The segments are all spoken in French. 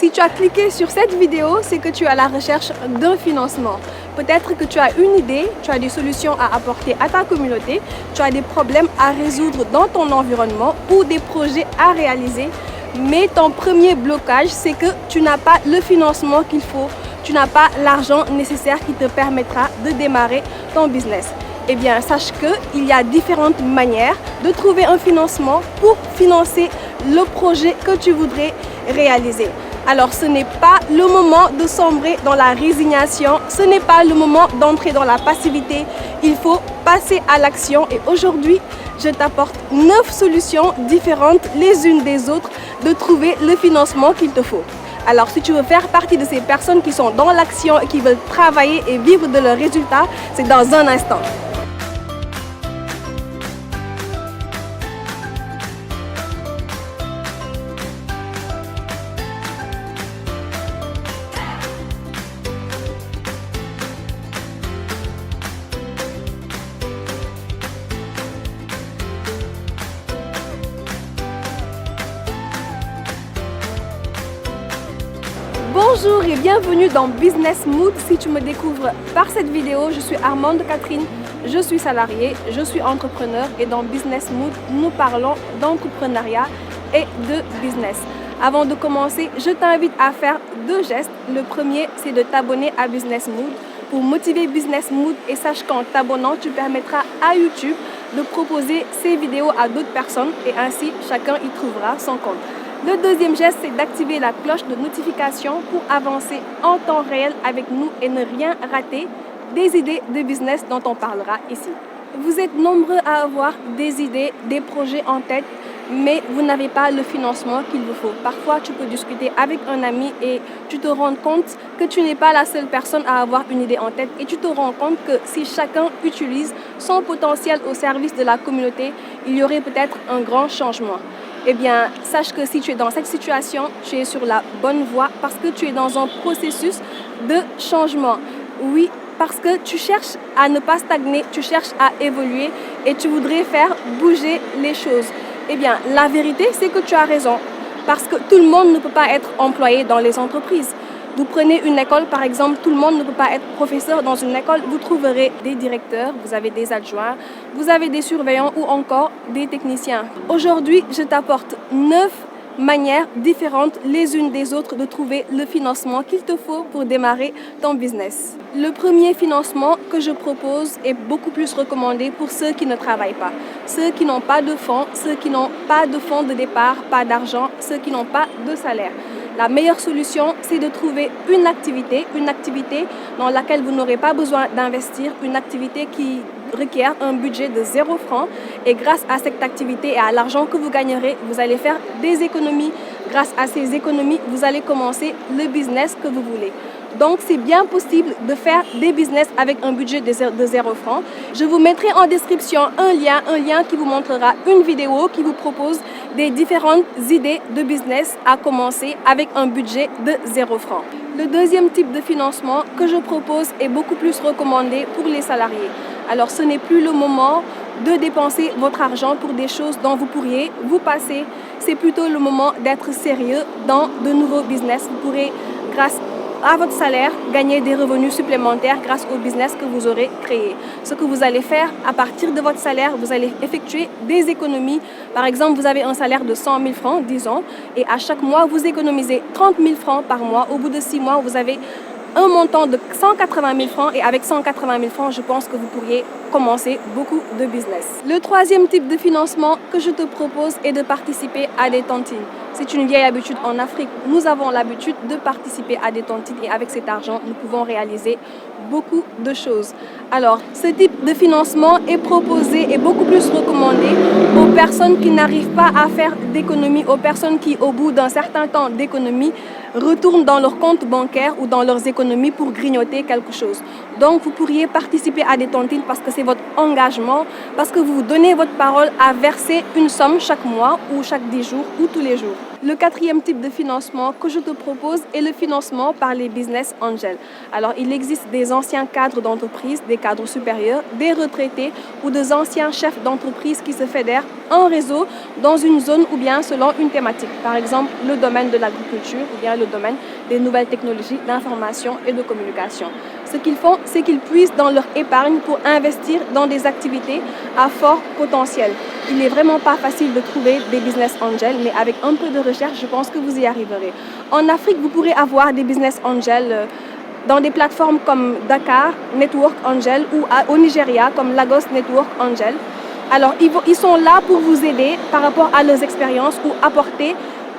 Si tu as cliqué sur cette vidéo, c'est que tu es à la recherche d'un financement. Peut-être que tu as une idée, tu as des solutions à apporter à ta communauté, tu as des problèmes à résoudre dans ton environnement ou des projets à réaliser. Mais ton premier blocage, c'est que tu n'as pas le financement qu'il faut. Tu n'as pas l'argent nécessaire qui te permettra de démarrer ton business. Eh bien, sache qu'il y a différentes manières de trouver un financement pour financer le projet que tu voudrais réaliser. Alors, ce n'est pas le moment de sombrer dans la résignation, ce n'est pas le moment d'entrer dans la passivité. Il faut passer à l'action et aujourd'hui, je t'apporte 9 solutions différentes les unes des autres de trouver le financement qu'il te faut. Alors, si tu veux faire partie de ces personnes qui sont dans l'action et qui veulent travailler et vivre de leurs résultats, c'est dans un instant. Bonjour et bienvenue dans Business Mood. Si tu me découvres par cette vidéo, je suis Armande Catherine, je suis salariée, je suis entrepreneur et dans Business Mood, nous parlons d'entrepreneuriat et de business. Avant de commencer, je t'invite à faire 2 gestes. Le premier, c'est de t'abonner à Business Mood pour motiver Business Mood et sache qu'en t'abonnant, tu permettras à YouTube de proposer ces vidéos à d'autres personnes et ainsi chacun y trouvera son compte. Le deuxième geste, c'est d'activer la cloche de notification pour avancer en temps réel avec nous et ne rien rater des idées de business dont on parlera ici. Vous êtes nombreux à avoir des idées, des projets en tête, mais vous n'avez pas le financement qu'il vous faut. Parfois, tu peux discuter avec un ami et tu te rends compte que tu n'es pas la seule personne à avoir une idée en tête et tu te rends compte que si chacun utilise son potentiel au service de la communauté, il y aurait peut-être un grand changement. Eh bien, sache que si tu es dans cette situation, tu es sur la bonne voie parce que tu es dans un processus de changement. Oui, parce que tu cherches à ne pas stagner, tu cherches à évoluer et tu voudrais faire bouger les choses. Eh bien, la vérité, c'est que tu as raison parce que tout le monde ne peut pas être employé dans les entreprises. Vous prenez une école, par exemple, tout le monde ne peut pas être professeur dans une école. Vous trouverez des directeurs, vous avez des adjoints, vous avez des surveillants ou encore des techniciens. Aujourd'hui, je t'apporte 9 manières différentes les unes des autres de trouver le financement qu'il te faut pour démarrer ton business. Le premier financement que je propose est beaucoup plus recommandé pour ceux qui ne travaillent pas, ceux qui n'ont pas de fonds, ceux qui n'ont pas de fonds de départ, pas d'argent, ceux qui n'ont pas de salaire. La meilleure solution, c'est de trouver une activité dans laquelle vous n'aurez pas besoin d'investir, une activité qui requiert un budget de 0 francs. Et grâce à cette activité et à l'argent que vous gagnerez, vous allez faire des économies. Grâce à ces économies, vous allez commencer le business que vous voulez. Donc, c'est bien possible de faire des business avec un budget de 0 francs. Je vous mettrai en description un lien qui vous montrera une vidéo qui vous propose des différentes idées de business à commencer avec un budget de 0 francs. Le deuxième type de financement que je propose est beaucoup plus recommandé pour les salariés. Alors, ce n'est plus le moment de dépenser votre argent pour des choses dont vous pourriez vous passer. C'est plutôt le moment d'être sérieux dans de nouveaux business. Vous pourrez, grâce à votre salaire, gagner des revenus supplémentaires grâce au business que vous aurez créé. Ce que vous allez faire, à partir de votre salaire, vous allez effectuer des économies. Par exemple, vous avez un salaire de 100 000 francs, disons, et à chaque mois, vous économisez 30 000 francs par mois. Au bout de 6 mois, vous avez un montant de 180 000 francs et avec 180 000 francs, je pense que vous pourriez commencer beaucoup de business. Le troisième type de financement que je te propose est de participer à des tontines. C'est une vieille habitude en Afrique. Nous avons l'habitude de participer à des tontines et avec cet argent, nous pouvons réaliser beaucoup de choses. Alors, ce type de financement est proposé et beaucoup plus recommandé aux personnes qui n'arrivent pas à faire d'économie, aux personnes qui, au bout d'un certain temps d'économie, retournent dans leur compte bancaire ou dans leurs économies pour grignoter quelque chose. Donc, vous pourriez participer à des tontines parce que c'est votre engagement parce que vous donnez votre parole à verser une somme chaque mois ou chaque 10 jours ou tous les jours. Le quatrième type de financement que je te propose est le financement par les business angels. Alors, il existe des anciens cadres d'entreprise, des cadres supérieurs, des retraités ou des anciens chefs d'entreprise qui se fédèrent en réseau dans une zone ou bien selon une thématique. Par exemple, le domaine de l'agriculture ou bien le domaine des nouvelles technologies d'information et de communication. Ce qu'ils font, c'est qu'ils puisent dans leur épargne pour investir dans des activités à fort potentiel. Il n'est vraiment pas facile de trouver des business angels, mais avec un peu de recherche, je pense que vous y arriverez. En Afrique, vous pourrez avoir des business angels dans des plateformes comme Dakar Network Angel ou au Nigeria comme Lagos Network Angel. Alors, ils sont là pour vous aider par rapport à leurs expériences ou apporter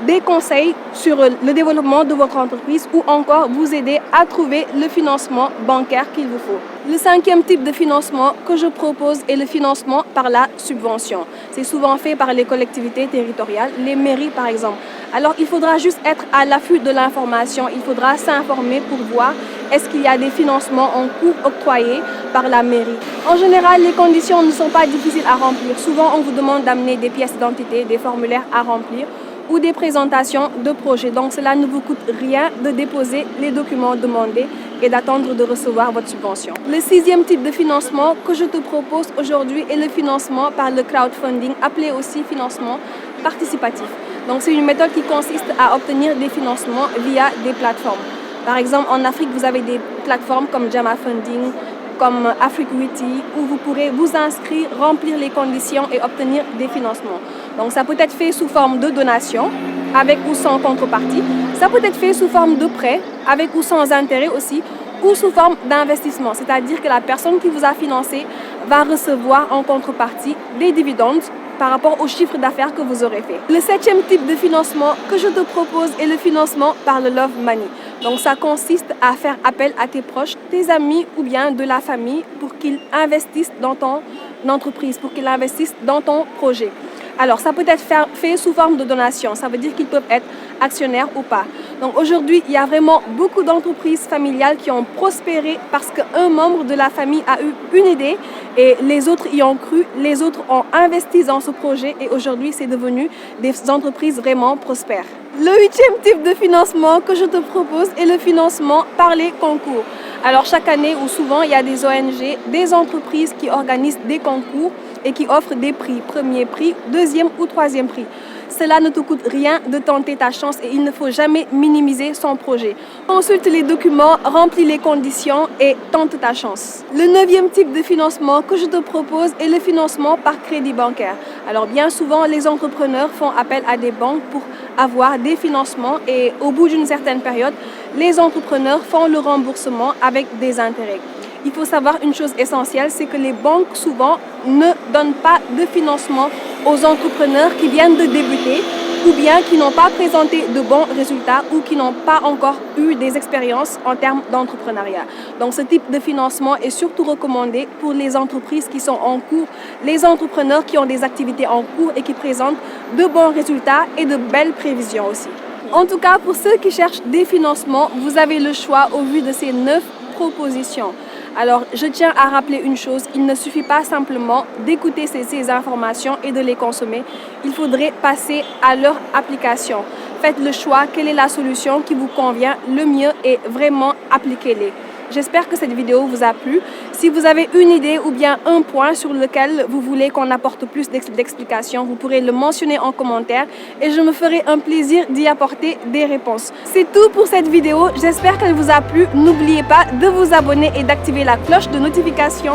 des conseils sur le développement de votre entreprise ou encore vous aider à trouver le financement bancaire qu'il vous faut. Le cinquième type de financement que je propose est le financement par la subvention. C'est souvent fait par les collectivités territoriales, les mairies par exemple. Alors il faudra juste être à l'affût de l'information, il faudra s'informer pour voir est-ce qu'il y a des financements en cours octroyés par la mairie. En général, les conditions ne sont pas difficiles à remplir. Souvent, on vous demande d'amener des pièces d'identité, des formulaires à remplir ou des présentations de projets. Donc cela ne vous coûte rien de déposer les documents demandés et d'attendre de recevoir votre subvention. Le sixième type de financement que je te propose aujourd'hui est le financement par le crowdfunding, appelé aussi financement participatif. Donc c'est une méthode qui consiste à obtenir des financements via des plateformes. Par exemple, en Afrique, vous avez des plateformes comme Jama Funding, comme Afriquity, où vous pourrez vous inscrire, remplir les conditions et obtenir des financements. Donc ça peut être fait sous forme de donation, avec ou sans contrepartie. Ça peut être fait sous forme de prêt, avec ou sans intérêt aussi, ou sous forme d'investissement. C'est-à-dire que la personne qui vous a financé va recevoir en contrepartie des dividendes par rapport au chiffre d'affaires que vous aurez fait. Le septième type de financement que je te propose est le financement par le Love Money. Donc ça consiste à faire appel à tes proches, tes amis ou bien de la famille pour qu'ils investissent dans ton entreprise, pour qu'ils investissent dans ton projet. Alors, ça peut être fait sous forme de donation. Ça veut dire qu'ils peuvent être actionnaires ou pas. Donc aujourd'hui, il y a vraiment beaucoup d'entreprises familiales qui ont prospéré parce qu'un membre de la famille a eu une idée et les autres y ont cru, les autres ont investi dans ce projet et aujourd'hui, c'est devenu des entreprises vraiment prospères. Le huitième type de financement que je te propose est le financement par les concours. Alors chaque année ou souvent, il y a des ONG, des entreprises qui organisent des concours et qui offrent des prix, premier prix, deuxième ou troisième prix. Cela ne te coûte rien de tenter ta chance et il ne faut jamais minimiser son projet. Consulte les documents, remplis les conditions et tente ta chance. Le neuvième type de financement que je te propose est le financement par crédit bancaire. Alors bien souvent, les entrepreneurs font appel à des banques pour avoir des financements et au bout d'une certaine période, les entrepreneurs font le remboursement avec des intérêts. Il faut savoir une chose essentielle, c'est que les banques souvent ne donnent pas de financement aux entrepreneurs qui viennent de débuter ou bien qui n'ont pas présenté de bons résultats ou qui n'ont pas encore eu des expériences en termes d'entrepreneuriat. Donc ce type de financement est surtout recommandé pour les entreprises qui sont en cours, les entrepreneurs qui ont des activités en cours et qui présentent de bons résultats et de belles prévisions aussi. En tout cas, pour ceux qui cherchent des financements, vous avez le choix au vu de ces 9 propositions. Alors, je tiens à rappeler une chose, il ne suffit pas simplement d'écouter ces informations et de les consommer. Il faudrait passer à leur application. Faites le choix, quelle est la solution qui vous convient le mieux et vraiment appliquez-les. J'espère que cette vidéo vous a plu. Si vous avez une idée ou bien un point sur lequel vous voulez qu'on apporte plus d'explications, vous pourrez le mentionner en commentaire et je me ferai un plaisir d'y apporter des réponses. C'est tout pour cette vidéo. J'espère qu'elle vous a plu. N'oubliez pas de vous abonner et d'activer la cloche de notification.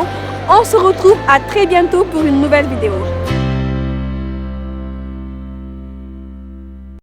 On se retrouve à très bientôt pour une nouvelle vidéo.